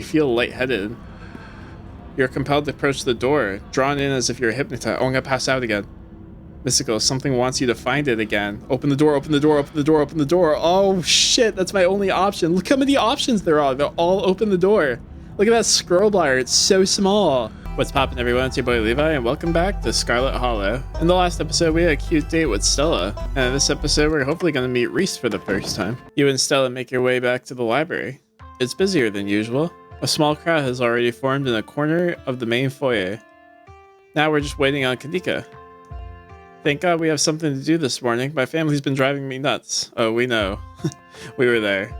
You feel lightheaded. You're compelled to approach the door, drawn in as if you're hypnotized. Oh, I'm gonna pass out again. Mystical, something wants you to find it again. Open the door, open the door, open the door, open the door. Oh shit, that's my only option. Look how many options there are. They'll all open the door. Look at that scroll bar, it's so small. What's poppin', everyone? It's your boy Levi, and welcome back to Scarlet Hollow. In the last episode, we had a cute date with Stella, and in this episode, we're hopefully gonna meet Reese for the first time. You and Stella make your way back to the library. It's busier than usual. A small crowd has already formed in a corner of the main foyer. Now we're just waiting on Kanika. Thank God we have something to do this morning. My family's been driving me nuts. Oh, we know. We were there.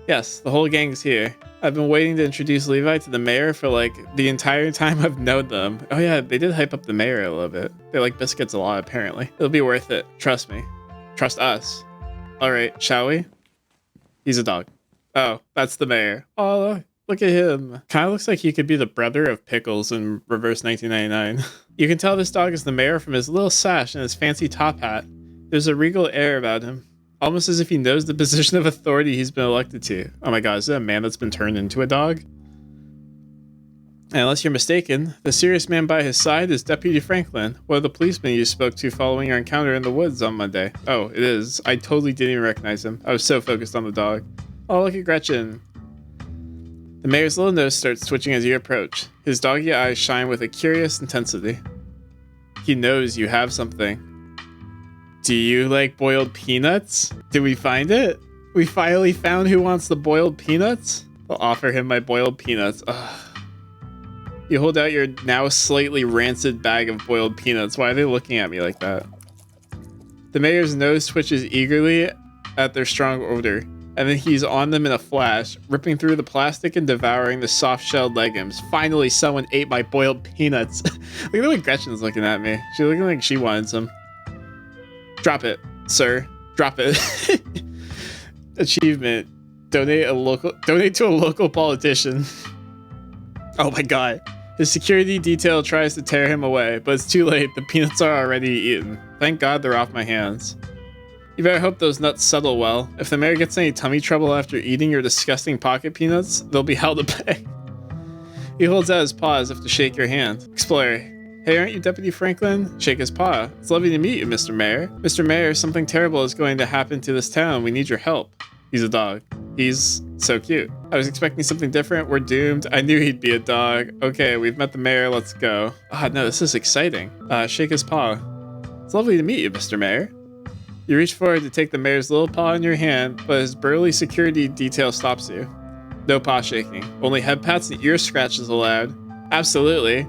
Yes, the whole gang's here. I've been waiting to introduce Levi to the mayor for like the entire time I've known them. Oh yeah, they did hype up the mayor a little bit. They like biscuits a lot, apparently. It'll be worth it. Trust me. Trust us. All right, shall we? He's a dog. Oh, that's the mayor. Oh, look at him. Kind of looks like he could be the brother of Pickles in Reverse 1999. You can tell this dog is the mayor from his little sash and his fancy top hat. There's a regal air about him. Almost as if he knows the position of authority he's been elected to. Oh my god, is it a man that's been turned into a dog? And unless you're mistaken, the serious man by his side is Deputy Franklin, one of the policemen you spoke to following your encounter in the woods on Monday. Oh, it is. I totally didn't even recognize him. I was so focused on the dog. Oh, look at Gretchen. The mayor's little nose starts twitching as you approach. His doggy eyes shine with a curious intensity. He knows you have something. Do you like boiled peanuts? Did we find it? We finally found who wants the boiled peanuts? I'll offer him my boiled peanuts. Ugh. You hold out your now slightly rancid bag of boiled peanuts. Why are they looking at me like that? The mayor's nose twitches eagerly at their strong odor, and then he's on them in a flash, ripping through the plastic and devouring the soft-shelled legumes. Finally, someone ate my boiled peanuts. Look at the way Gretchen's looking at me. She's looking like she wants some. Drop it, sir. Drop it. Achievement. Donate to a local politician. Oh my god. His security detail tries to tear him away, but it's too late. The peanuts are already eaten. Thank God they're off my hands. You better hope those nuts settle well. If the mayor gets any tummy trouble after eating your disgusting pocket peanuts, there'll be hell to pay. He holds out his paw as if to shake your hand. Explorer. Hey, aren't you Deputy Franklin? Shake his paw. It's lovely to meet you, Mr. Mayor. Mr. Mayor, something terrible is going to happen to this town. We need your help. He's a dog. He's so cute. I was expecting something different. We're doomed. I knew he'd be a dog. Okay, we've met the mayor. Let's go. Ah, no, this is exciting. Shake his paw. It's lovely to meet you, Mr. Mayor. You reach forward to take the mayor's little paw in your hand, but his burly security detail stops you. No paw shaking. Only head pats and ear scratches allowed. Absolutely.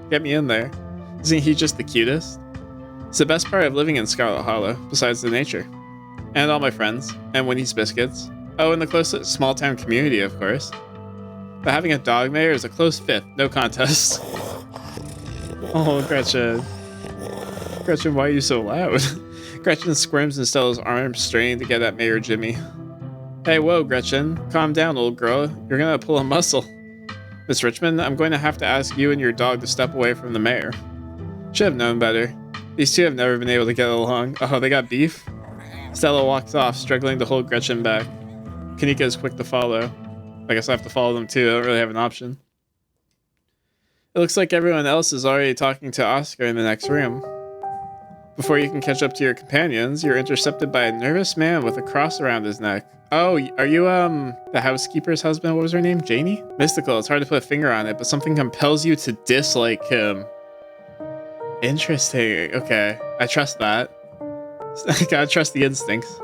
Get me in there. Isn't he just the cutest? It's the best part of living in Scarlet Hollow, besides the nature. And all my friends. And Winnie's Biscuits. Oh, and the close small town community, of course. But having a dog mayor is a close fifth. No contest. Oh, Gretchen. Gretchen, why are you so loud? Gretchen squirms in Stella's arms, straining to get at Mayor Jimmy. Hey, whoa, Gretchen. Calm down, old girl. You're gonna pull a muscle. Miss Richmond, I'm going to have to ask you and your dog to step away from the mayor. Should have known better. These two have never been able to get along. Oh, they got beef? Stella walks off, struggling to hold Gretchen back. Kanika is quick to follow. I guess I have to follow them too. I don't really have an option. It looks like everyone else is already talking to Oscar in the next room. Before you can catch up to your companions, you're intercepted by a nervous man with a cross around his neck. Oh, are you, the housekeeper's husband? What was her name? Janie? Mystical. It's hard to put a finger on it, but something compels you to dislike him. Interesting. Okay. I trust that. I gotta trust the instincts.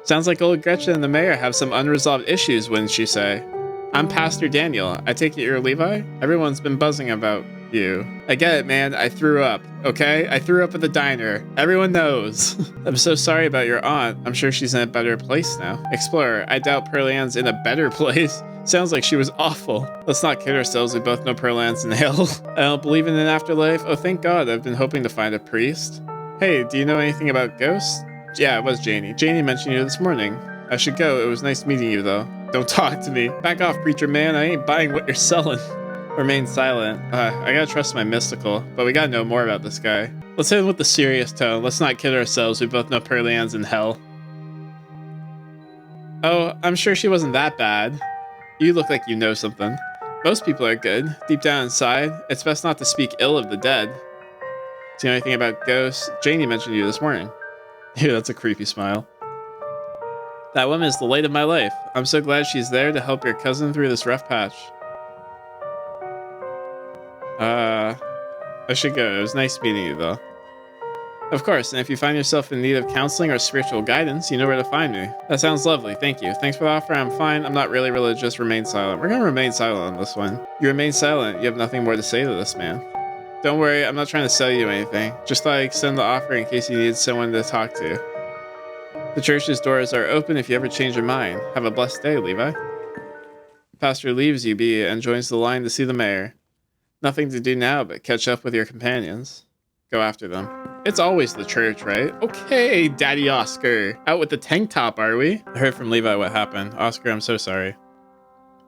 Sounds like old Gretchen and the mayor have some unresolved issues, wouldn't you say? I'm Pastor Daniel. I take it you're Levi? Everyone's been buzzing about you. I get it, man. I threw up, okay? I threw up at the diner. Everyone knows. I'm so sorry about your aunt. I'm sure she's in a better place now. Explorer, I doubt Pearl Ann's in a better place. Sounds like she was awful. Let's not kid ourselves. We both know Pearl Ann's in hell. I don't believe in an afterlife. Oh, thank God. I've been hoping to find a priest. Hey, do you know anything about ghosts? Yeah, it was Janie. Janie mentioned you this morning. I should go. It was nice meeting you, though. Don't talk to me. Back off, preacher man. I ain't buying what you're selling. Remain silent. I gotta trust my mystical, but we gotta know more about this guy. Let's hit him with the serious tone. Let's not kid ourselves. We both know Pearl Ann's in hell. Oh, I'm sure she wasn't that bad. You look like you know something. Most people are good. Deep down inside, it's best not to speak ill of the dead. Do you know anything about ghosts? Janie mentioned you this morning. Yeah, that's a creepy smile. That woman is the light of my life. I'm so glad she's there to help your cousin through this rough patch. I should go. It was nice meeting you, though. Of course, and if you find yourself in need of counseling or spiritual guidance, you know where to find me. That sounds lovely, thank you. Thanks for the offer, I'm fine. I'm not really religious, remain silent. We're gonna remain silent on this one. You remain silent, you have nothing more to say to this man. Don't worry, I'm not trying to sell you anything. Just thought I'd extend the offer in case you needed someone to talk to. The church's doors are open if you ever change your mind. Have a blessed day, Levi. The pastor leaves you be and joins the line to see the mayor. Nothing to do now but catch up with your companions. Go after them. It's always the church, right? Okay, Daddy Oscar. Out with the tank top, are we? I heard from Levi what happened. Oscar, I'm so sorry.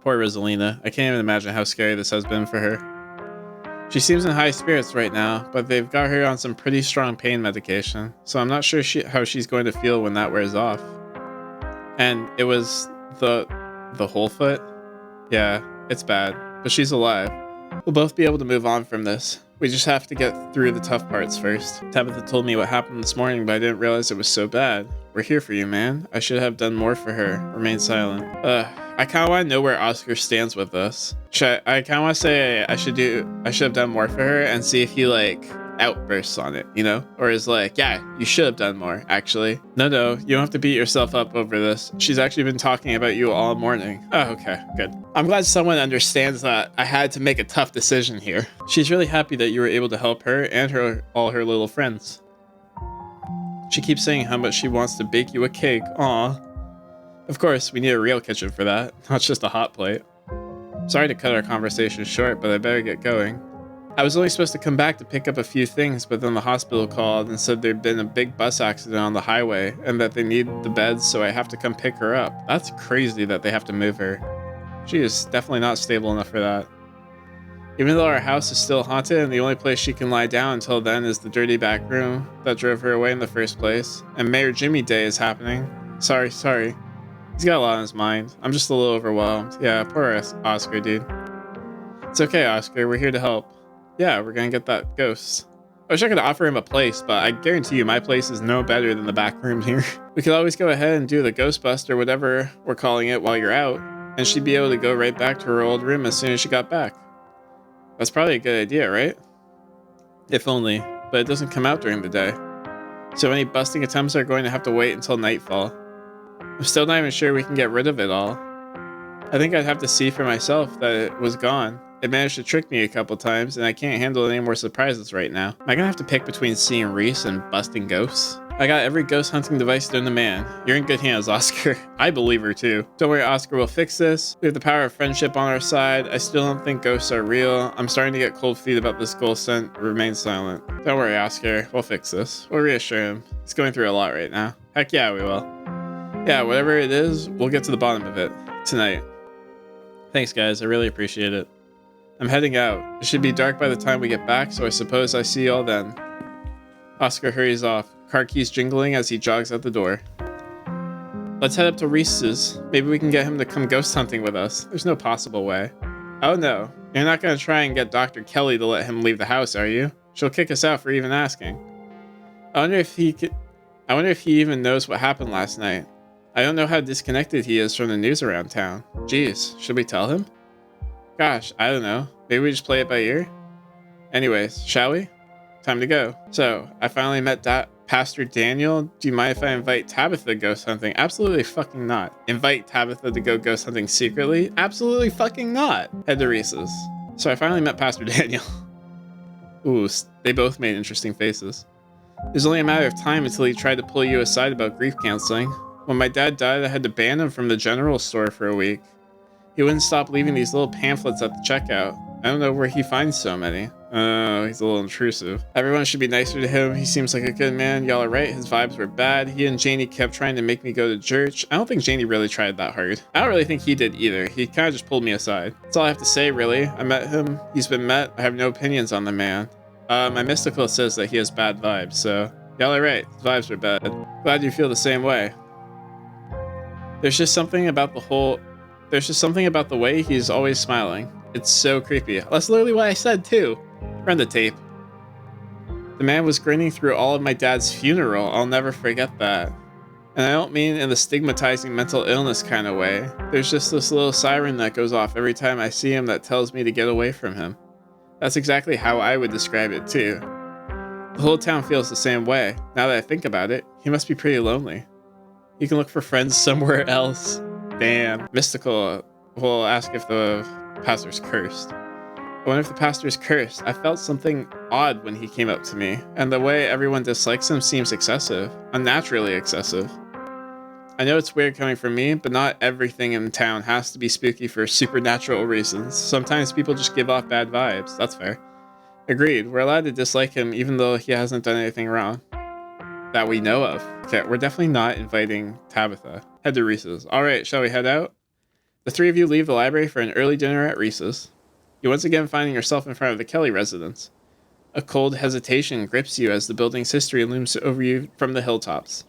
Poor Rosalina. I can't even imagine how scary this has been for her. She seems in high spirits right now, but they've got her on some pretty strong pain medication, so I'm not sure how she's going to feel when that wears off. And it was the whole foot? Yeah, it's bad, but she's alive. We'll both be able to move on from this. We just have to get through the tough parts first. Tabitha told me what happened this morning, but I didn't realize it was so bad. We're here for you, man. I should have done more for her. Remain silent. I kind of want to know where Oscar stands with this. I kind of want to say I should have done more for her and see if he outbursts on it, you know? Or is like, yeah, you should have done more, actually. No, you don't have to beat yourself up over this. She's actually been talking about you all morning. Oh, okay, good. I'm glad someone understands that I had to make a tough decision here. She's really happy that you were able to help her and all her little friends. She keeps saying how much she wants to bake you a cake. Aw. Of course, we need a real kitchen for that, not just a hot plate. Sorry to cut our conversation short, but I better get going. I was only supposed to come back to pick up a few things, but then the hospital called and said there'd been a big bus accident on the highway and that they need the beds, so I have to come pick her up. That's crazy that they have to move her. She is definitely not stable enough for that. Even though our house is still haunted and the only place she can lie down until then is the dirty back room that drove her away in the first place, and Mayor Jimmy Day is happening. Sorry. He's got a lot on his mind. I'm just a little overwhelmed. Yeah, poor Oscar, dude. It's okay, Oscar. We're here to help. Yeah, we're gonna get that ghost. I wish I could offer him a place, but I guarantee you my place is no better than the back room here. We could always go ahead and do the ghostbust or whatever we're calling it while you're out, and she'd be able to go right back to her old room as soon as she got back. That's probably a good idea, right? If only, but it doesn't come out during the day. So any busting attempts are going to have to wait until nightfall. I'm still not even sure we can get rid of it all. I think I'd have to see for myself that it was gone. It managed to trick me a couple times, and I can't handle any more surprises right now. Am I gonna have to pick between seeing Reese and busting ghosts? I got every ghost hunting device known to man. You're in good hands, Oscar. I believe her too. Don't worry, Oscar, we'll fix this. We have the power of friendship on our side. I still don't think ghosts are real. I'm starting to get cold feet about this ghost scent. Remain silent. Don't worry, Oscar. We'll fix this. We'll reassure him. He's going through a lot right now. Heck yeah, we will. Yeah, whatever it is, we'll get to the bottom of it. Tonight. Thanks, guys. I really appreciate it. I'm heading out. It should be dark by the time we get back, so I suppose I see you all then. Oscar hurries off, car keys jingling as he jogs out the door. Let's head up to Reese's. Maybe we can get him to come ghost hunting with us. There's no possible way. Oh no, you're not going to try and get Dr. Kelly to let him leave the house, are you? She'll kick us out for even asking. I wonder if he even knows what happened last night. I don't know how disconnected he is from the news around town. Jeez, should we tell him? Gosh, I don't know. Maybe we just play it by ear? Anyways, shall we? Time to go. So, I finally met Pastor Daniel. Do you mind if I invite Tabitha to ghost hunting? Absolutely fucking not. Invite Tabitha to go ghost hunting secretly? Absolutely fucking not. Head to Reese's. So I finally met Pastor Daniel. Ooh, they both made interesting faces. It was only a matter of time until he tried to pull you aside about grief counseling. When my dad died, I had to ban him from the general store for a week. He wouldn't stop leaving these little pamphlets at the checkout. I don't know where he finds so many. Oh, he's a little intrusive. Everyone should be nicer to him. He seems like a good man. Y'all are right. His vibes were bad. He and Janie kept trying to make me go to church. I don't think Janie really tried that hard. I don't really think he did either. He kind of just pulled me aside. That's all I have to say, really. I met him. He's been met. I have no opinions on the man. My mystical says that he has bad vibes, so y'all are right. His vibes were bad. Glad you feel the same way. There's just something about the whole There's just something about the way he's always smiling. It's so creepy. That's literally what I said too. Run the tape. The man was grinning through all of my dad's funeral. I'll never forget that. And I don't mean in the stigmatizing mental illness kind of way. There's just this little siren that goes off every time I see him that tells me to get away from him. That's exactly how I would describe it too. The whole town feels the same way. Now that I think about it, he must be pretty lonely. You can look for friends somewhere else. Damn. Mystical will ask if the pastor's cursed. I wonder if the pastor's cursed. I felt something odd when he came up to me, and the way everyone dislikes him seems excessive. Unnaturally excessive. I know it's weird coming from me, but not everything in town has to be spooky for supernatural reasons. Sometimes people just give off bad vibes. That's fair. Agreed. We're allowed to dislike him even though he hasn't done anything wrong. That we know of. Okay, we're definitely not inviting Tabitha. Head to Reese's. Alright, shall we head out? The three of you leave the library for an early dinner at Reese's. You once again finding yourself in front of the Kelly residence. A cold hesitation grips you as the building's history looms over you from the hilltops.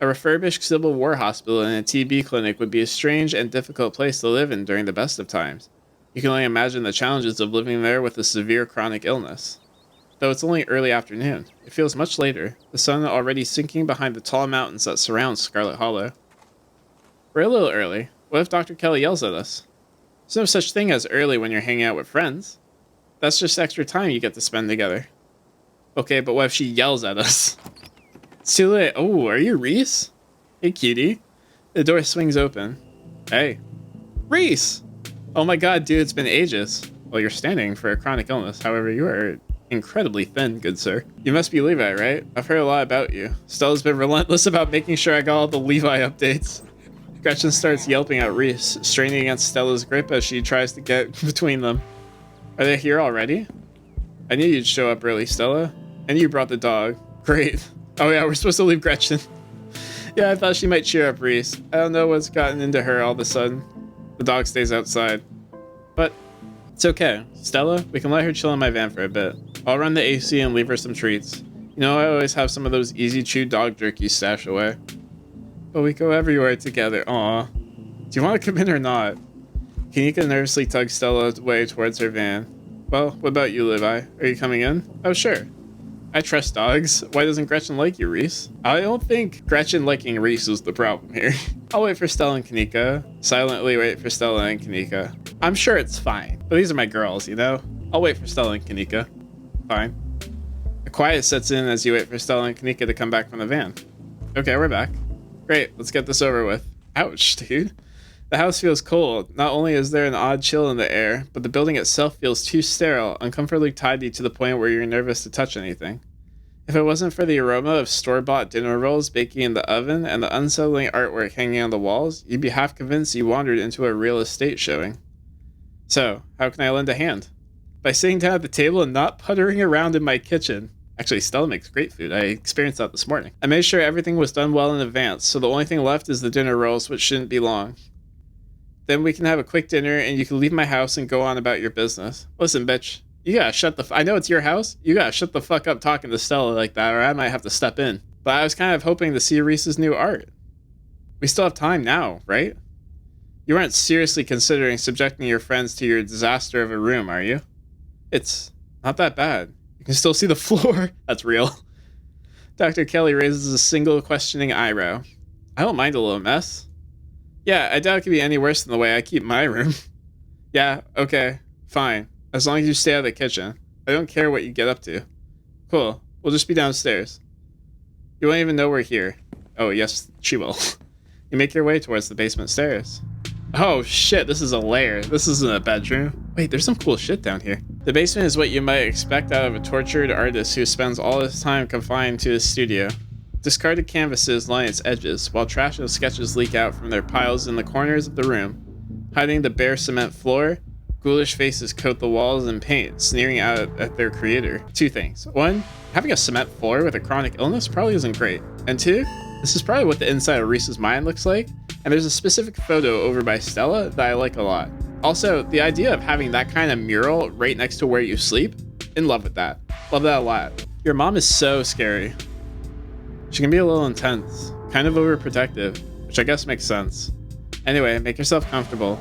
A refurbished Civil War hospital and a TB clinic would be a strange and difficult place to live in during the best of times. You can only imagine the challenges of living there with a severe chronic illness. Though it's only early afternoon, it feels much later, the sun already sinking behind the tall mountains that surround Scarlet Hollow. We're a little early. What if Dr. Kelly yells at us? There's no such thing as early when you're hanging out with friends. That's just extra time you get to spend together. Okay, but what if she yells at us? It's too late. Oh, are you Reese? Hey, cutie. The door swings open. Hey. Reese! Oh my god, dude, it's been ages. Well, you're standing for a chronic illness. However, you are incredibly thin, good sir. You must be Levi, right? I've heard a lot about you. Stella's been relentless about making sure I got all the Levi updates. Gretchen starts yelping at Reese, straining against Stella's grip as she tries to get between them. Are they here already? I knew you'd show up early, Stella. And you brought the dog. Great. Oh yeah, we're supposed to leave Gretchen. Yeah, I thought she might cheer up Reese. I don't know what's gotten into her all of a sudden. The dog stays outside. But it's okay. Stella, we can let her chill in my van for a bit. I'll run the AC and leave her some treats. You know, I always have some of those easy chew dog jerky stashed away. But we go everywhere together. Aw. Do you want to come in or not? Kanika nervously tugs Stella away towards her van. Well, what about you, Levi? Are you coming in? Oh, sure. I trust dogs. Why doesn't Gretchen like you, Reese? I don't think Gretchen liking Reese is the problem here. I'll wait for Stella and Kanika. Silently wait for Stella and Kanika. I'm sure it's fine, but these are my girls, you know? I'll wait for Stella and Kanika. Fine. A quiet sets in as you wait for Stella and Kanika to come back from the van. Okay, we're back. Great, let's get this over with. Ouch, dude. The house feels cold. Not only is there an odd chill in the air, but the building itself feels too sterile, uncomfortably tidy to the point where you're nervous to touch anything. If it wasn't for the aroma of store-bought dinner rolls baking in the oven and the unsettling artwork hanging on the walls, you'd be half convinced you wandered into a real estate showing. So, how can I lend a hand? By sitting down at the table and not puttering around in my kitchen. Actually, Stella makes great food. I experienced that this morning. I made sure everything was done well in advance, so the only thing left is the dinner rolls, which shouldn't be long. Then we can have a quick dinner, and you can leave my house and go on about your business. Listen, bitch, you gotta shut the I know it's your house. You gotta shut the fuck up talking to Stella like that, or I might have to step in. But I was kind of hoping to see Reese's new art. We still have time now, right? You aren't seriously considering subjecting your friends to your disaster of a room, are you? It's not that bad. You can still see the floor. That's real. Dr. Kelly raises a single questioning eyebrow. I don't mind a little mess. Yeah, I doubt it could be any worse than the way I keep my room. Yeah, okay, fine. As long as you stay out of the kitchen. I don't care what you get up to. Cool. We'll just be downstairs. You won't even know we're here. Oh, yes, she will. You make your way towards the basement stairs. Oh shit, this is a lair. This isn't a bedroom. Wait, there's some cool shit down here. The basement is what you might expect out of a tortured artist who spends all his time confined to his studio. Discarded canvases line its edges, while trash and sketches leak out from their piles in the corners of the room. Hiding the bare cement floor, ghoulish faces coat the walls in paint, sneering out at their creator. Two things. One, having a cement floor with a chronic illness probably isn't great. And two, this is probably what the inside of Reese's mind looks like, and there's a specific photo over by Stella that I like a lot. Also, the idea of having that kind of mural right next to where you sleep, in love with that. Love that a lot. Your mom is so scary. She can be a little intense, kind of overprotective, which I guess makes sense. Anyway, make yourself comfortable.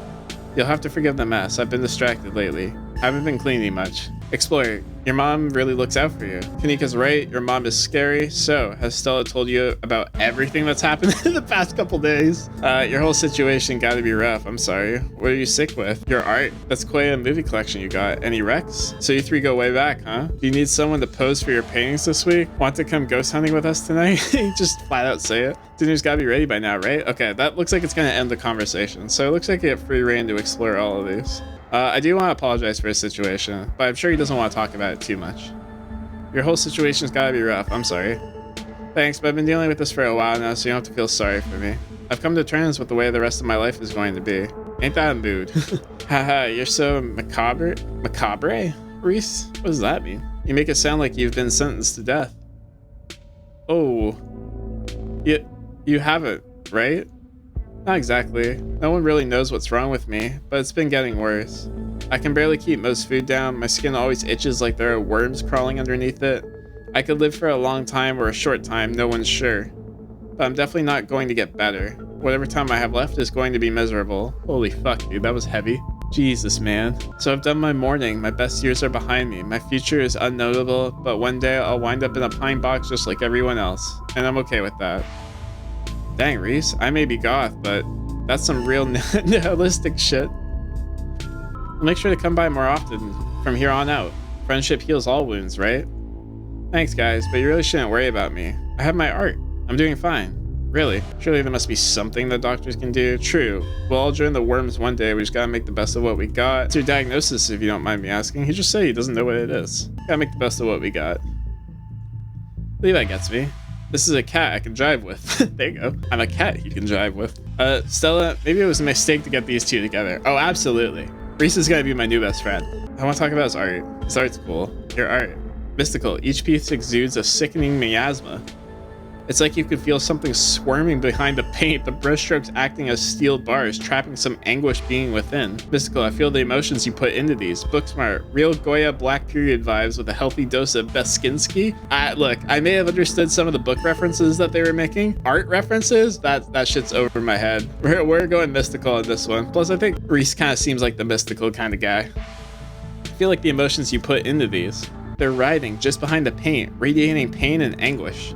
You'll have to forgive the mess. I've been distracted lately. Haven't been cleaning much. Explorer, your mom really looks out for you. Kanika's right, your mom is scary. So, has Stella told you about everything that's happened in the past couple days? Your whole situation gotta be rough, I'm sorry. What are you sick with? Your art. That's quite a movie collection you got. Any wrecks? So you three go way back, huh? Do you need someone to pose for your paintings this week? Want to come ghost hunting with us tonight? You just flat out say it. Dinner's gotta be ready by now, right? Okay, that looks like it's gonna end the conversation. So it looks like you have free reign to explore all of these. I do want to apologize for his situation, but I'm sure he doesn't want to talk about it too much. Your whole situation's gotta be rough, I'm sorry. Thanks, but I've been dealing with this for a while now, so you don't have to feel sorry for me. I've come to terms with the way the rest of my life is going to be. Ain't that a mood? Haha, you're so macabre? Macabre? Reese? What does that mean? You make it sound like you've been sentenced to death. Oh. You haven't, right? Not exactly. No one really knows what's wrong with me, but it's been getting worse. I can barely keep most food down, my skin always itches like there are worms crawling underneath it. I could live for a long time or a short time, no one's sure. But I'm definitely not going to get better. Whatever time I have left is going to be miserable. Holy fuck, dude, that was heavy. Jesus, man. So I've done my mourning, my best years are behind me, my future is unknowable, but one day I'll wind up in a pine box just like everyone else, and I'm okay with that. Dang, Reese, I may be goth, but that's some real nihilistic shit. I'll make sure to come by more often from here on out. Friendship heals all wounds, right? Thanks, guys, but you really shouldn't worry about me. I have my art. I'm doing fine. Really. Surely there must be something the doctors can do. True. We'll all join the worms one day. We just gotta make the best of what we got. It's your diagnosis, if you don't mind me asking. He just said he doesn't know what it is. Gotta make the best of what we got. Levi gets me. This is a cat I can drive with. There you go. I'm a cat you can drive with. Stella, maybe it was a mistake to get these two together. Oh, absolutely. Reese is gonna be my new best friend. I want to talk about his art. His art's cool. Your art. Mystical. Each piece exudes a sickening miasma. It's like you could feel something squirming behind the paint, the brushstrokes acting as steel bars, trapping some anguish being within. Mystical, I feel the emotions you put into these. Booksmart, real Goya Black Period vibes with a healthy dose of Beskinsky. Look, I may have understood some of the book references that they were making. Art references? That shit's over my head. We're going mystical on this one. Plus, I think Reese kind of seems like the mystical kind of guy. I feel like the emotions you put into these. They're writhing just behind the paint, radiating pain and anguish.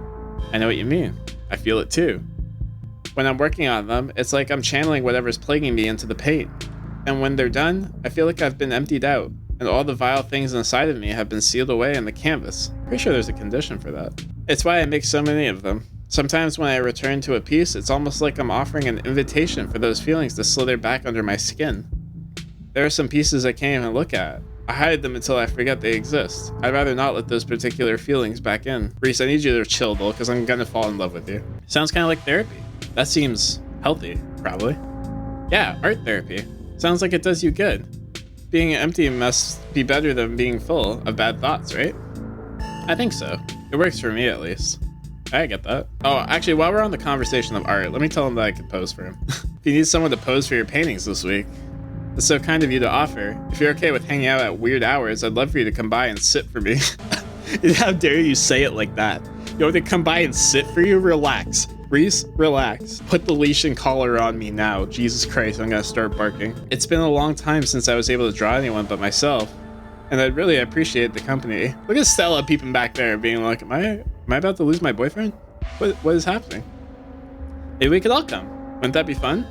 I know what you mean. I feel it too. When I'm working on them, it's like I'm channeling whatever's plaguing me into the paint. And when they're done, I feel like I've been emptied out, and all the vile things inside of me have been sealed away in the canvas. Pretty sure there's a condition for that. It's why I make so many of them. Sometimes when I return to a piece, it's almost like I'm offering an invitation for those feelings to slither back under my skin. There are some pieces I can't even look at. I hide them until I forget they exist. I'd rather not let those particular feelings back in. Reese, I need you to chill though, because I'm gonna fall in love with you. Sounds kind of like therapy. That seems healthy, probably. Yeah, art therapy. Sounds like it does you good. Being empty must be better than being full of bad thoughts, right? I think so. It works for me, at least. I get that. Oh, actually, while we're on the conversation of art, let me tell him that I could pose for him. If you need someone to pose for your paintings this week, it's so kind of you to offer. If you're okay with hanging out at weird hours, I'd love for you to come by and sit for me. How dare you say it like that? You want me to come by and sit for you? Relax. Reese, relax. Put the leash and collar on me now. Jesus Christ, I'm gonna start barking. It's been a long time since I was able to draw anyone but myself, and I'd really appreciate the company. Look at Stella peeping back there being like, am I about to lose my boyfriend? What is happening? Maybe we could all come. Wouldn't that be fun?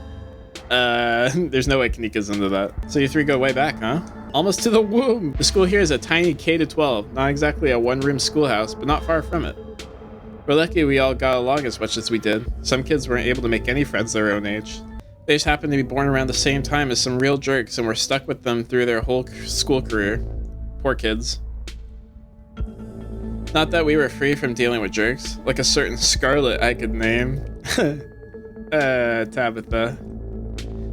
There's no way Kanika's into that. So you three go way back, huh? Almost to the womb! The school here is a tiny K-12, not exactly a one-room schoolhouse, but not far from it. We're lucky we all got along as much as we did. Some kids weren't able to make any friends their own age. They just happened to be born around the same time as some real jerks and were stuck with them through their whole school career. Poor kids. Not that we were free from dealing with jerks, like a certain Scarlet I could name. Tabitha.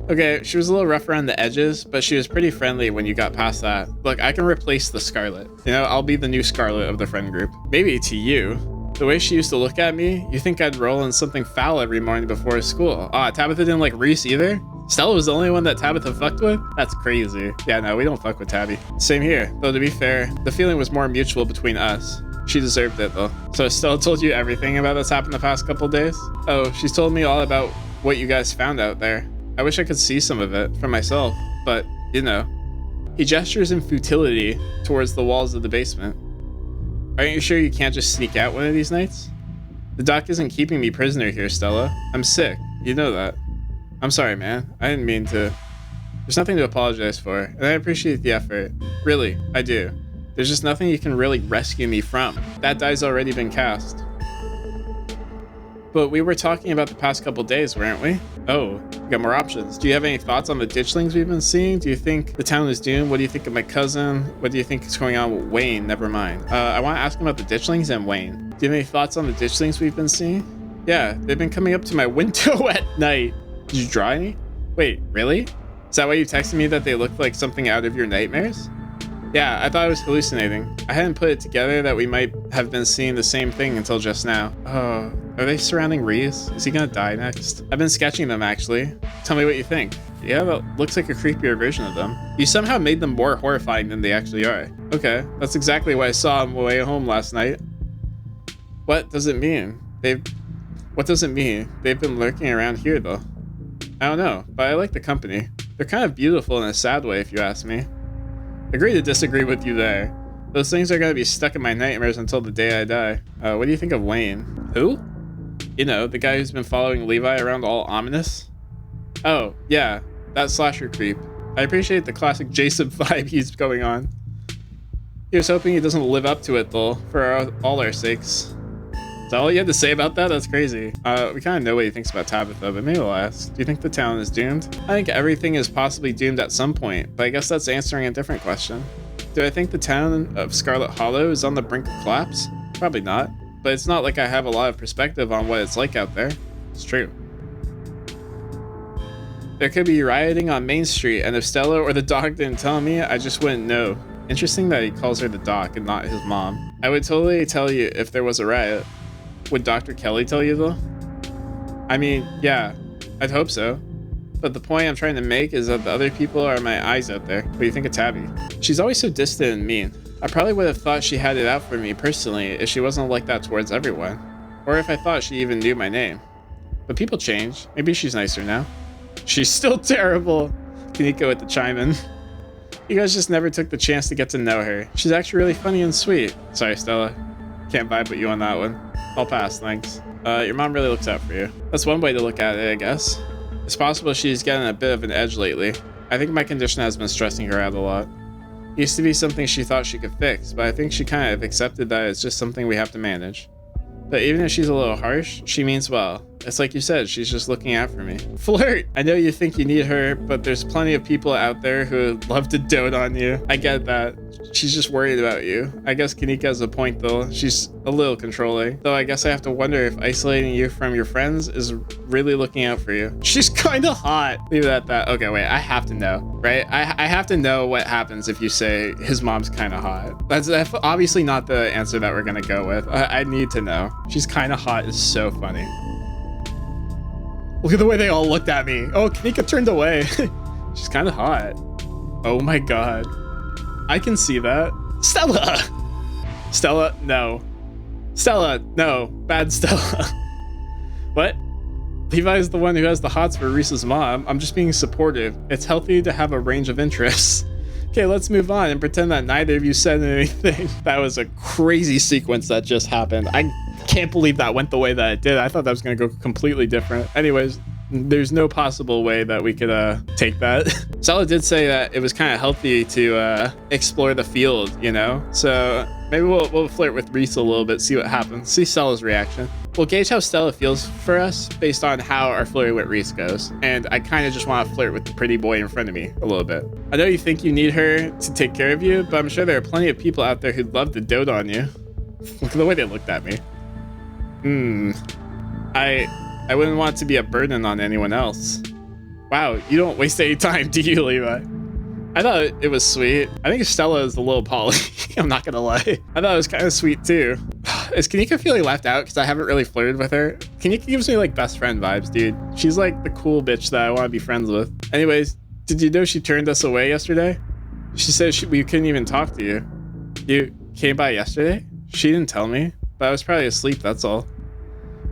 Okay, she was a little rough around the edges, but she was pretty friendly when you got past that. Look, I can replace the Scarlet. You know, I'll be the new Scarlet of the friend group. Maybe to you. The way she used to look at me, you think I'd roll in something foul every morning before school. Tabitha didn't like Reese either? Stella was the only one that Tabitha fucked with? That's crazy. Yeah, no, we don't fuck with Tabby. Same here, though to be fair, the feeling was more mutual between us. She deserved it though. So Stella told you everything about that's happened the past couple days? Oh, she's told me all about what you guys found out there. I wish I could see some of it for myself, but, you know. He gestures in futility towards the walls of the basement. Aren't you sure you can't just sneak out one of these nights? The doc isn't keeping me prisoner here, Stella. I'm sick. You know that. I'm sorry, man. I didn't mean to. There's nothing to apologize for, and I appreciate the effort. Really, I do. There's just nothing you can really rescue me from. That die's already been cast. But we were talking about the past couple days, weren't we? Oh, we got more options. Do you have any thoughts on the ditchlings we've been seeing? Do you think the town is doomed? What do you think of my cousin? What do you think is going on with Wayne? Never mind. I want to ask him about the ditchlings and Wayne. Do you have any thoughts on the ditchlings we've been seeing? Yeah, they've been coming up to my window at night. Did you draw any? Wait, really? Is that why you texted me that they looked like something out of your nightmares? Yeah, I thought I was hallucinating. I hadn't put it together that we might have been seeing the same thing until just now. Oh, are they surrounding Reese? Is he gonna die next? I've been sketching them, actually. Tell me what you think. Yeah, that looks like a creepier version of them. You somehow made them more horrifying than they actually are. Okay, that's exactly what I saw on my way home last night. What does it mean? What does it mean? They've been lurking around here, though. I don't know, but I like the company. They're kind of beautiful in a sad way, if you ask me. Agree to disagree with you there. Those things are going to be stuck in my nightmares until the day I die. What do you think of Wayne? Who? You know, the guy who's been following Levi around all ominous? Oh, yeah, that slasher creep. I appreciate the classic Jason vibe he's going on. He was hoping he doesn't live up to it, though, for all our sakes. Is that all you had to say about that? That's crazy. We kind of know what he thinks about Tabitha, but maybe we'll ask. Do you think the town is doomed? I think everything is possibly doomed at some point, but I guess that's answering a different question. Do I think the town of Scarlet Hollow is on the brink of collapse? Probably not, but it's not like I have a lot of perspective on what it's like out there. It's true. There could be rioting on Main Street, and if Stella or the doc didn't tell me, I just wouldn't know. Interesting that he calls her the doc and not his mom. I would totally tell you if there was a riot. Would Dr. Kelly tell you though? I mean, yeah, I'd hope so. But the point I'm trying to make is that the other people are my eyes out there. What do you think of Tabby? She's always so distant and mean. I probably would have thought she had it out for me personally if she wasn't like that towards everyone. Or if I thought she even knew my name. But people change. Maybe she's nicer now. She's still terrible. Kaneko with the chime in. You guys just never took the chance to get to know her. She's actually really funny and sweet. Sorry, Stella. Can't vibe with you on that one. I'll pass, thanks. Your mom really looks out for you. That's one way to look at it, I guess. It's possible she's getting a bit of an edge lately. I think my condition has been stressing her out a lot. It used to be something she thought she could fix, but I think she kind of accepted that it's just something we have to manage. But even if she's a little harsh, she means well. It's like you said, she's just looking out for me. Flirt! I know you think you need her, but there's plenty of people out there who would love to dote on you. I get that. She's just worried about you. I guess Kanika has a point though. She's a little controlling. Though I guess I have to wonder if isolating you from your friends is really looking out for you. She's kind of hot. Leave it at that. Okay, wait, I have to know, right? I have to know what happens if you say his mom's kind of hot. That's obviously not the answer that we're gonna go with. I need to know. She's kind of hot is so funny. Look at the way they all looked at me. Oh, Kanika turned away. She's kind of hot. Oh my god. I can see that. Stella! Stella, no. Stella, no. Bad Stella. What? Levi is the one who has the hots for Reese's mom. I'm just being supportive. It's healthy to have a range of interests. Okay, let's move on and pretend that neither of you said anything. That was a crazy sequence that just happened. I can't believe that went the way that it did. I thought that was going to go completely different. Anyways, there's no possible way that we could take that. Stella did say that it was kind of healthy to explore the field, you know? So maybe we'll flirt with Reese a little bit, see what happens, see Stella's reaction. We'll gauge how Stella feels for us based on how our flirting with Reese goes. And I kind of just want to flirt with the pretty boy in front of me a little bit. I know you think you need her to take care of you, but I'm sure there are plenty of people out there who'd love to dote on you. Look at the way they looked at me. I wouldn't want to be a burden on anyone else. Wow, you don't waste any time, do you, Levi? I thought it was sweet. I think Stella is a little poly. I'm not gonna lie. I thought it was kind of sweet too. Is Kanika feeling left out because I haven't really flirted with her? Kanika gives me like best friend vibes, dude. She's like the cool bitch that I want to be friends with. Anyways, did you know she turned us away yesterday? She said we couldn't even talk to you. You came by yesterday? She didn't tell me, but I was probably asleep, that's all.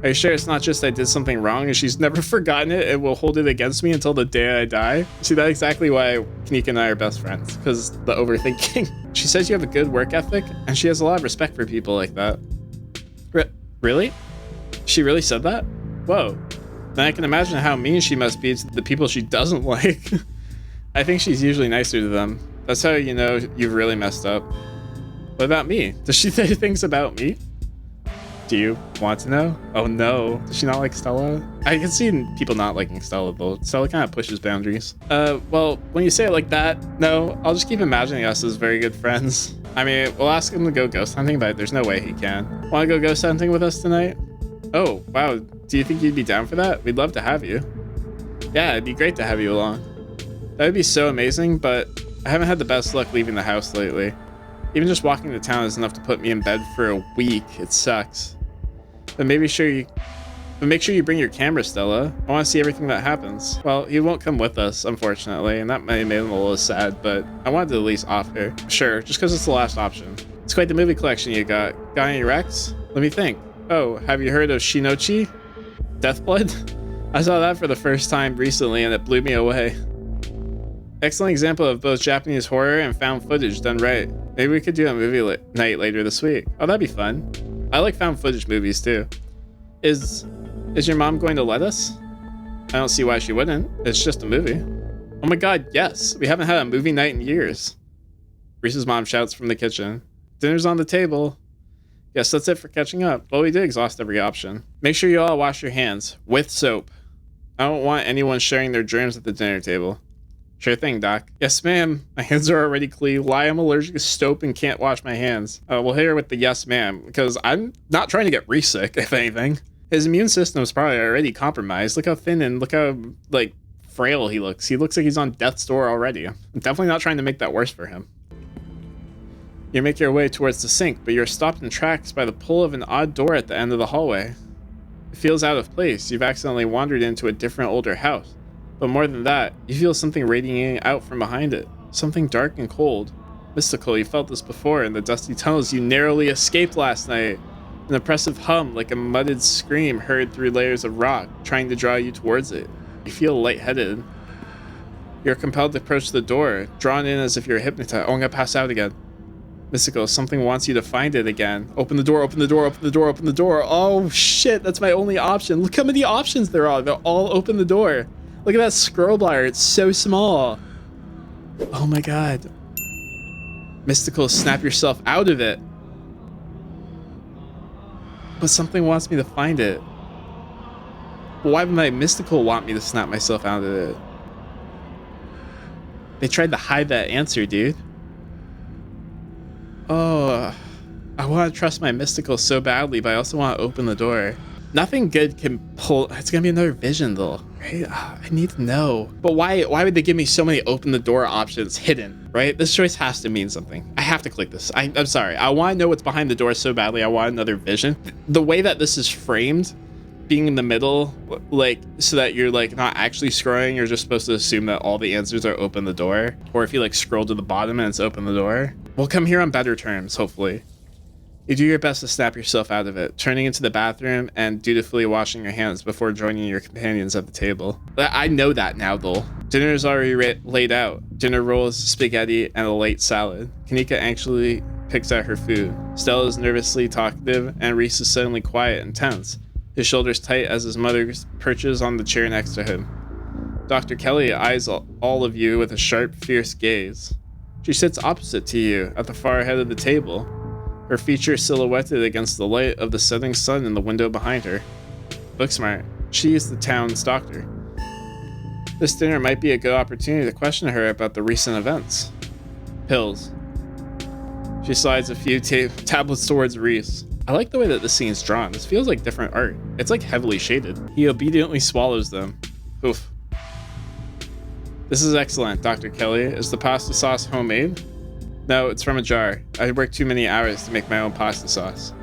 Are you sure it's not just I did something wrong and she's never forgotten it and will hold it against me until the day I die? See, that's exactly why Kanika and I are best friends, because the overthinking. She says you have a good work ethic, and she has a lot of respect for people like that. Really? She really said that? Whoa. Then I can imagine how mean she must be to the people she doesn't like. I think she's usually nicer to them. That's how you know you've really messed up. What about me? Does she say things about me? Do you want to know? Oh no. Does she not like Stella? I can see people not liking Stella though. Stella kind of pushes boundaries. Well, when you say it like that, no, I'll just keep imagining us as very good friends. I mean, we'll ask him to go ghost hunting, but there's no way he can. Want to go ghost hunting with us tonight? Oh, wow. Do you think you'd be down for that? We'd love to have you. Yeah, it'd be great to have you along. That would be so amazing, but I haven't had the best luck leaving the house lately. Even just walking to town is enough to put me in bed for a week. It sucks. But make sure you bring your camera, Stella. I want to see everything that happens. Well, he won't come with us, unfortunately, and that may have made him a little sad, but I wanted to at least offer. Sure, just because it's the last option. It's quite the movie collection you got. Got any Rex? Let me think. Oh, have you heard of Shinochi? Deathblood? I saw that for the first time recently and it blew me away. Excellent example of both Japanese horror and found footage done right. Maybe we could do a movie night later this week. Oh, that'd be fun. I like found footage movies too. Is your mom going to let us? I don't see why she wouldn't. It's just a movie. Oh my god, yes. We haven't had a movie night in years. Reese's mom shouts from the kitchen. Dinner's on the table. Yes, that's it for catching up. Well, we did exhaust every option. Make sure you all wash your hands with soap. I don't want anyone sharing their germs at the dinner table. Sure thing, Doc. Yes, ma'am. My hands are already clean. Why I'm allergic to soap and can't wash my hands. We'll hit her with the yes, ma'am, because I'm not trying to get Reese sick, if anything. His immune system is probably already compromised. Look how thin and look how, frail he looks. He looks like he's on death's door already. I'm definitely not trying to make that worse for him. You make your way towards the sink, but you're stopped in tracks by the pull of an odd door at the end of the hallway. It feels out of place. You've accidentally wandered into a different, older house. But more than that, you feel something radiating out from behind it. Something dark and cold. Mystical, you felt this before in the dusty tunnels you narrowly escaped last night. An oppressive hum like a muddled scream heard through layers of rock, trying to draw you towards it. You feel lightheaded. You're compelled to approach the door, drawn in as if you're hypnotized. Oh, I'm gonna pass out again. Mystical, something wants you to find it again. Open the door, open the door, open the door, open the door. Oh shit, that's my only option. Look how many options there are. They're all open the door. Look at that scroll bar, it's so small. Oh my god. Mystical, snap yourself out of it. But something wants me to find it. Why would my mystical want me to snap myself out of it? They tried to hide that answer, dude. Oh, I want to trust my mystical so badly, but I also want to open the door. Nothing good can pull. It's gonna be another vision though, right? I need to know. But why would they give me so many open the door options hidden, right? This choice has to mean something. I have to click this. I'm sorry. I want to know what's behind the door so badly. I want another vision. The way that this is framed, being in the middle, so that you're not actually scrolling, you're just supposed to assume that all the answers are open the door. Or if you scroll to the bottom and it's open the door. We'll come here on better terms, hopefully. You do your best to snap yourself out of it, turning into the bathroom and dutifully washing your hands before joining your companions at the table. I know that now, though. Dinner is already laid out. Dinner rolls, spaghetti, and a late salad. Kanika actually picks at her food. Stella is nervously talkative, and Reese is suddenly quiet and tense, his shoulders tight as his mother perches on the chair next to him. Dr. Kelly eyes all of you with a sharp, fierce gaze. She sits opposite to you, at the far head of the table, her features silhouetted against the light of the setting sun in the window behind her. Booksmart, she is the town's doctor. This dinner might be a good opportunity to question her about the recent events. Pills. She slides a few tablets towards Reese. I like the way that this scene's drawn. This feels like different art. It's heavily shaded. He obediently swallows them. Oof. This is excellent, Dr. Kelly. Is the pasta sauce homemade? No, it's from a jar. I worked too many hours to make my own pasta sauce.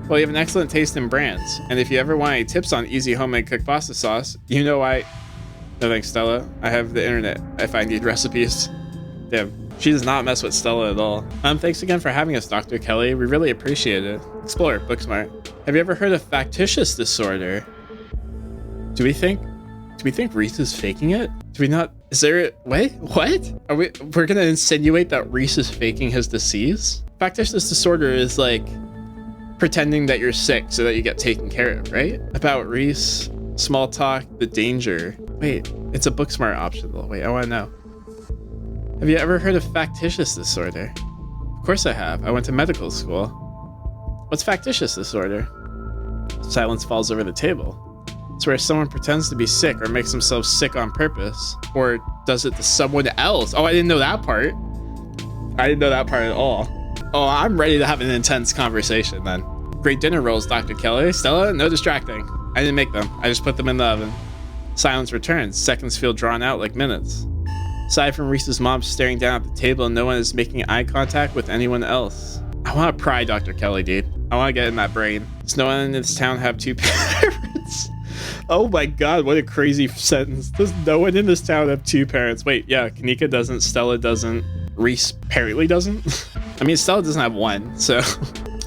Well, you have an excellent taste in brands, and if you ever want any tips on easy homemade cooked pasta sauce, No thanks, Stella. I have the internet if I need recipes. Damn. She does not mess with Stella at all. Thanks again for having us, Dr. Kelly. We really appreciate it. Explore, Booksmart. Have you ever heard of factitious disorder? Do we think Reese is faking it? Do we not? Is there? Wait, what? We're gonna insinuate that Reese is faking his disease? Factitious disorder is like pretending that you're sick so that you get taken care of, right? About Reese, small talk, the danger. Wait, it's a Booksmart option though. Wait, I want to know. Have you ever heard of factitious disorder? Of course I have. I went to medical school. What's factitious disorder? Silence falls over the table. It's where someone pretends to be sick or makes themselves sick on purpose, or does it to someone else. Oh, I didn't know that part. I didn't know that part at all. Oh, I'm ready to have an intense conversation then. Great dinner rolls, Dr. Kelly. Stella, no distracting. I didn't make them. I just put them in the oven. Silence returns. Seconds feel drawn out like minutes. Aside from Reese's mom staring down at the table, no one is making eye contact with anyone else. I want to pry Dr. Kelly, dude. I want to get in that brain. Does no one in this town have two parents? Oh my god, what a crazy sentence. Does no one in this town have two parents? Wait, yeah, Kanika doesn't, Stella doesn't, Reese apparently doesn't. I mean, Stella doesn't have one, so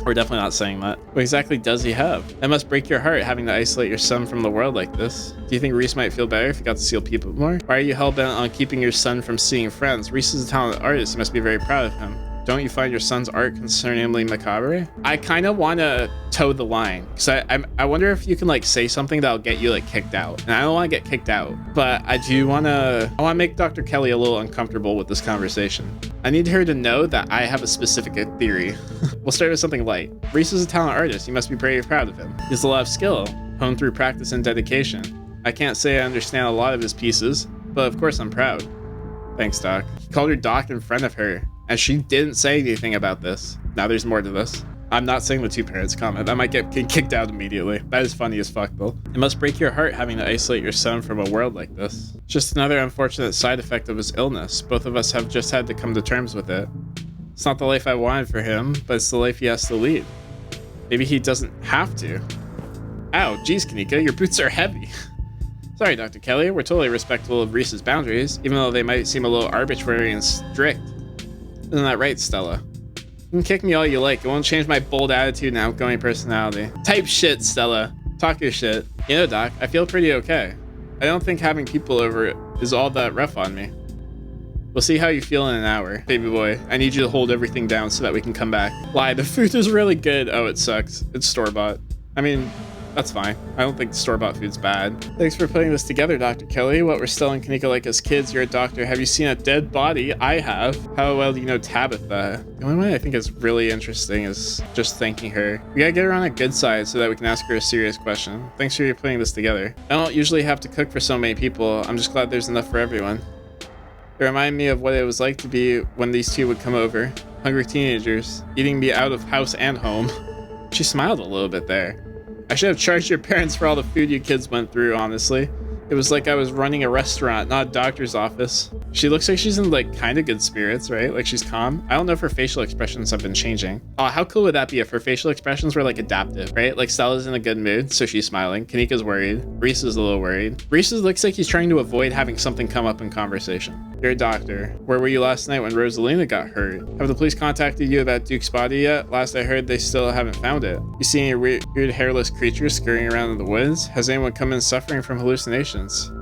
we're definitely not saying that. What exactly does he have? That must break your heart, having to isolate your son from the world like this. Do you think Reese might feel better if he got to see people more? Why are you hell-bent on keeping your son from seeing friends? Reese is a talented artist. You must be very proud of him. Don't you find your son's art concerningly macabre? I kind of want to toe the line, because I wonder if you can like say something that'll get you like kicked out. And I don't want to get kicked out, but I want to make Dr. Kelly a little uncomfortable with this conversation. I need her to know that I have a specific theory. We'll start with something light. Reese is a talented artist. You must be pretty proud of him. He has a lot of skill, honed through practice and dedication. I can't say I understand a lot of his pieces, but of course I'm proud. Thanks, Doc. He called her Doc in front of her, and she didn't say anything about this. Now there's more to this. I'm not saying the two parents comment. I might get kicked out immediately. That is funny as fuck though. It must break your heart having to isolate your son from a world like this. Just another unfortunate side effect of his illness. Both of us have just had to come to terms with it. It's not the life I wanted for him, but it's the life he has to lead. Maybe he doesn't have to. Ow, geez, Kanika, your boots are heavy. Sorry, Dr. Kelly, we're totally respectful of Reese's boundaries, even though they might seem a little arbitrary and strict. Isn't that right, Stella? You can kick me all you like. It won't change my bold attitude and outgoing personality. Type shit, Stella. Talk your shit. You know, Doc, I feel pretty okay. I don't think having people over is all that rough on me. We'll see how you feel in an hour. Baby boy, I need you to hold everything down so that we can come back. Lie, the food is really good. Oh, it sucks. It's store-bought. I mean, that's fine. I don't think store-bought food's bad. Thanks for putting this together, Dr. Kelly. What we're still in Kanika like as kids, you're a doctor. Have you seen a dead body? I have. How well do you know Tabitha? The only way I think is really interesting is just thanking her. We gotta get her on a good side so that we can ask her a serious question. Thanks for putting this together. I don't usually have to cook for so many people. I'm just glad there's enough for everyone. It reminded me of what it was like to be when these two would come over. Hungry teenagers, eating me out of house and home. She smiled a little bit there. I should have charged your parents for all the food you kids went through, honestly. It was like I was running a restaurant, not a doctor's office. She looks like she's in like kind of good spirits, right? Like she's calm. I don't know if her facial expressions have been changing. Oh, how cool would that be if her facial expressions were like adaptive, right? Like Stella's in a good mood, so she's smiling. Kanika's worried. Reese is a little worried. Reese looks like he's trying to avoid having something come up in conversation. You're a doctor. Where were you last night when Rosalina got hurt? Have the police contacted you about Duke's body yet? Last I heard, they still haven't found it. You see any weird hairless creatures scurrying around in the woods? Has anyone come in suffering from hallucinations?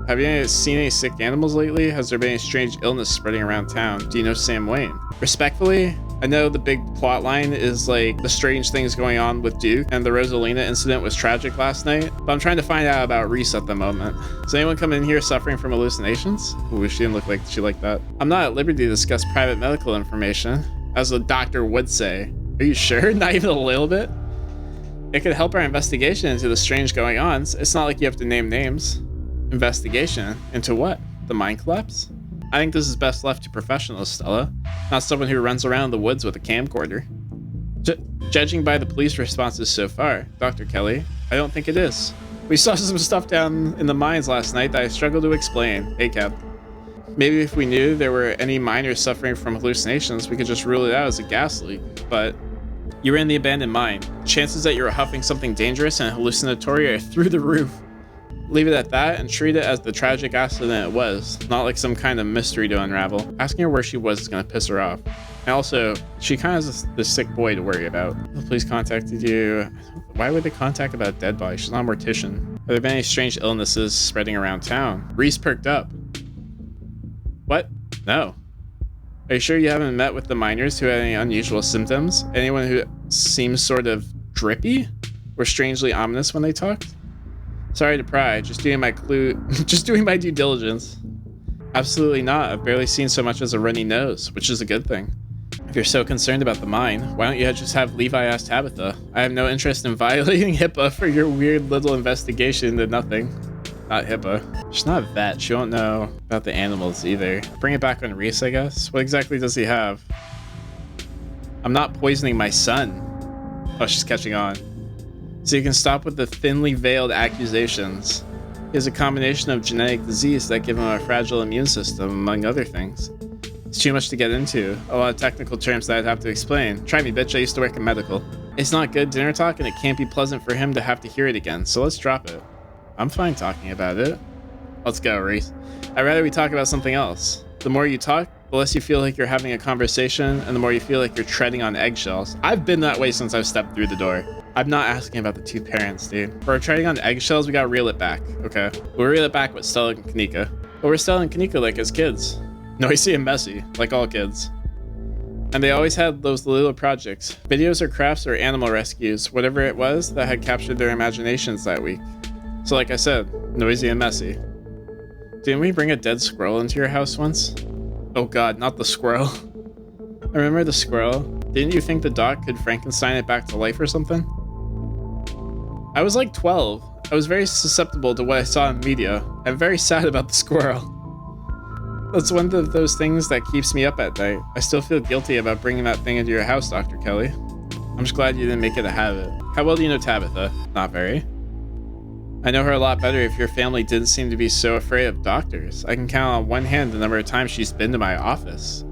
Have you seen any sick animals lately? Has there been any strange illness spreading around town? Do you know Sam Wayne? Respectfully, I know the big plot line is like the strange things going on with Duke, and the Rosalina incident was tragic last night, but I'm trying to find out about Reese at the moment. Does anyone come in here suffering from hallucinations? Ooh, she didn't look like she liked that. I'm not at liberty to discuss private medical information, as a doctor would say. Are you sure? Not even a little bit? It could help our investigation into the strange going on. It's not like you have to name names. Investigation? Into what? The mind collapse? I think this is best left to professionals, Stella, not someone who runs around the woods with a camcorder. Judging by the police responses so far, Dr. Kelly, I don't think it is. We saw some stuff down in the mines last night that I struggle to explain. Hey, Cap. Maybe if we knew there were any miners suffering from hallucinations, we could just rule it out as a gas leak, but you were in the abandoned mine. Chances that you were huffing something dangerous and hallucinatory are through the roof. Leave it at that and treat it as the tragic accident it was, not like some kind of mystery to unravel. Asking her where she was is gonna piss her off. And also, she kind of has the sick boy to worry about. The police contacted you. Why would they contact about a dead body? She's not a mortician. Have there been any strange illnesses spreading around town? Reese perked up. What? No. Are you sure you haven't met with the miners who had any unusual symptoms? Anyone who seems sort of drippy? Or strangely ominous when they talked? Sorry to pry, just doing my due diligence. Absolutely not. I've barely seen so much as a runny nose, which is a good thing. If you're so concerned about the mine, why don't you just have Levi ask Tabitha? I have no interest in violating HIPAA for your weird little investigation into nothing. Not HIPAA. She's not a vet. She won't know about the animals either. Bring it back on Reese, I guess. What exactly does he have? I'm not poisoning my son. Oh, she's catching on. So you can stop with the thinly veiled accusations. He has a combination of genetic disease that give him a fragile immune system, among other things. It's too much to get into. A lot of technical terms that I'd have to explain. Try me, bitch. I used to work in medical. It's not good dinner talk, and it can't be pleasant for him to have to hear it again, so let's drop it. I'm fine talking about it. Let's go, Reese. I'd rather we talk about something else. The more you talk, the less you feel like you're having a conversation, and the more you feel like you're treading on eggshells. I've been that way since I've stepped through the door. I'm not asking about the two parents, dude. For treading on eggshells, we gotta reel it back, okay? We'll reel it back with Stella and Kanika. But we're Stella and Kanika like as kids. Noisy and messy, like all kids. And they always had those little projects. Videos or crafts or animal rescues, whatever it was that had captured their imaginations that week. So like I said, noisy and messy. Didn't we bring a dead squirrel into your house once? Oh god, not the squirrel. I remember the squirrel. Didn't you think the dog could Frankenstein it back to life or something? I was like 12. I was very susceptible to what I saw in media. I'm very sad about the squirrel. That's one of those things that keeps me up at night. I still feel guilty about bringing that thing into your house, Dr. Kelly. I'm just glad you didn't make it a habit. How well do you know Tabitha? Not very. I know her a lot better if your family didn't seem to be so afraid of doctors. I can count on one hand the number of times she's been to my office.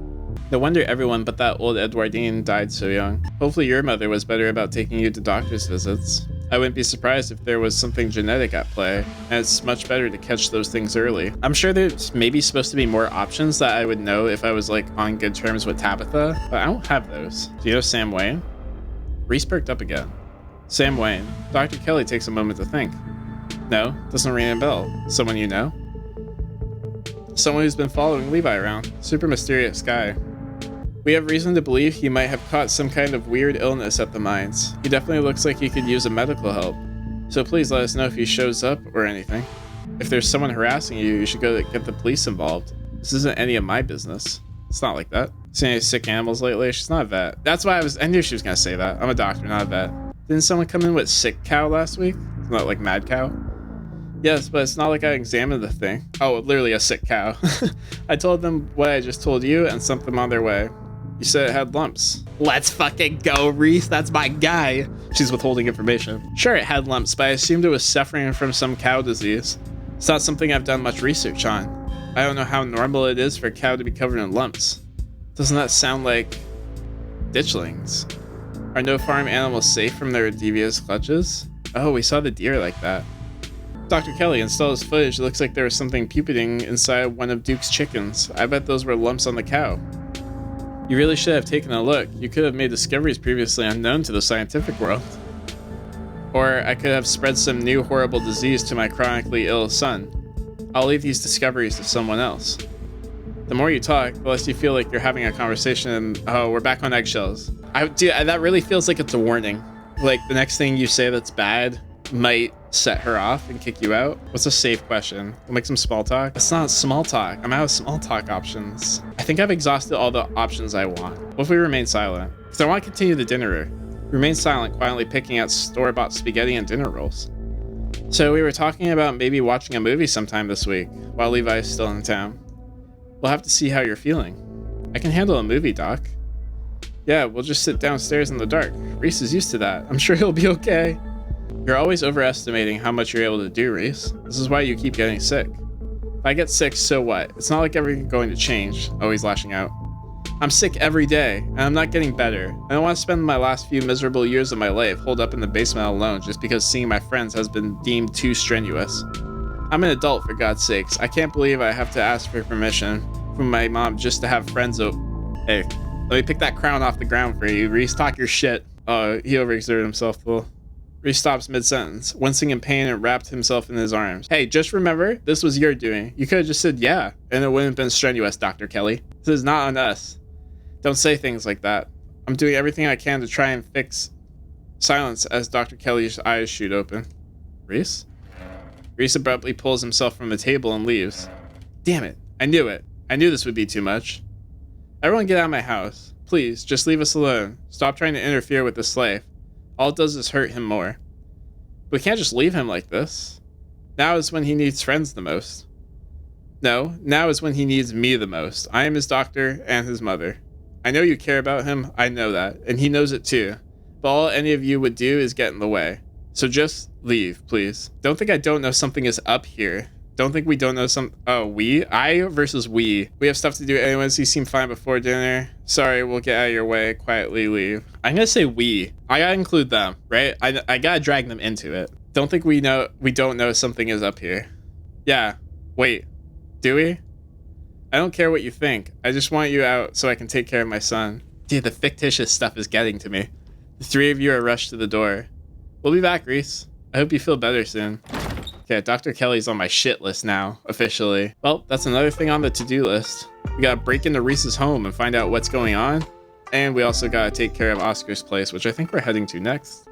No wonder everyone but that old Edwardine died so young. Hopefully your mother was better about taking you to doctor's visits. I wouldn't be surprised if there was something genetic at play, and it's much better to catch those things early. I'm sure there's maybe supposed to be more options that I would know if I was like on good terms with Tabitha, but I don't have those. Do you know Sam Wayne? Reese perked up again. Sam Wayne. Dr. Kelly takes a moment to think. No, doesn't ring a bell. Someone you know? Someone who's been following Levi around. Super mysterious guy. We have reason to believe he might have caught some kind of weird illness at the mines. He definitely looks like he could use a medical help. So please let us know if he shows up or anything. If there's someone harassing you, you should go get the police involved. This isn't any of my business. It's not like that. Seen any sick animals lately? She's not a vet. That's why I knew she was gonna say that. I'm a doctor, not a vet. Didn't someone come in with sick cow last week? It's not like mad cow. Yes, but it's not like I examined the thing. Oh, literally a sick cow. I told them what I just told you and sent them on their way. You said it had lumps. Let's fucking go, Reese. That's my guy. She's withholding information. Sure, it had lumps, but I assumed it was suffering from some cow disease. It's not something I've done much research on. I don't know how normal it is for a cow to be covered in lumps. Doesn't that sound like ditchlings? Are no farm animals safe from their devious clutches? Oh, we saw the deer like that. Dr. Kelly, in Stella's footage, it looks like there was something pupating inside one of Duke's chickens. I bet those were lumps on the cow. You really should have taken a look. You could have made discoveries previously unknown to the scientific world. Or I could have spread some new horrible disease to my chronically ill son. I'll leave these discoveries to someone else. The more you talk, the less you feel like you're having a conversation and, oh, we're back on eggshells. That really feels like it's a warning. Like, the next thing you say that's bad might set her off and kick you out. What's a safe question? We'll make some small talk. It's not small talk. I'm out of small talk options. I think I've exhausted all the options I want. What if we remain silent? Because I want to continue the dinner. Remain silent, quietly picking out store-bought spaghetti and dinner rolls. So we were talking about maybe watching a movie sometime this week, while Levi is still in town. We'll have to see how you're feeling. I can handle a movie, Doc. Yeah, we'll just sit downstairs in the dark. Reese is used to that. I'm sure he'll be okay. You're always overestimating how much you're able to do, Reese. This is why you keep getting sick. If I get sick, so what? It's not like everything's going to change. Oh, he's lashing out. I'm sick every day, and I'm not getting better. I don't want to spend my last few miserable years of my life holed up in the basement alone just because seeing my friends has been deemed too strenuous. I'm an adult, for God's sakes. I can't believe I have to ask for permission from my mom just to have friends over. Hey, let me pick that crown off the ground for you. Reese, talk your shit. Oh, he overexerted himself a little. Reese stops mid-sentence, wincing in pain, and wrapped himself in his arms. Hey, just remember, this was your doing. You could have just said yeah, and it wouldn't have been strenuous, Dr. Kelly. This is not on us. Don't say things like that. I'm doing everything I can to try and fix... Silence as Dr. Kelly's eyes shoot open. Reese? Reese abruptly pulls himself from the table and leaves. Damn it. I knew it. I knew this would be too much. Everyone get out of my house. Please, just leave us alone. Stop trying to interfere with the slave. All it does is hurt him more. We can't just leave him like this. Now is when he needs friends the most. No, now is when he needs me the most. I am his doctor and his mother. I know you care about him. I know that. And he knows it too. But all any of you would do is get in the way. So just leave, please. Don't think I don't know something is up here. Don't think we don't know some... Oh, we? I versus we. We have stuff to do anyways. You seem fine before dinner. Sorry, we'll get out of your way. Quietly leave. I'm gonna say we. I gotta include them, right? I gotta drag them into it. Don't think we don't know something is up here. Yeah. Wait. Do we? I don't care what you think. I just want you out so I can take care of my son. Dude, the fictitious stuff is getting to me. The three of you are rushed to the door. We'll be back, Reese. I hope you feel better soon. Okay, Dr. Kelly's on my shit list now, officially. Well, that's another thing on the to-do list. We gotta break into Reese's home and find out what's going on. And we also gotta take care of Oscar's place, which I think we're heading to next.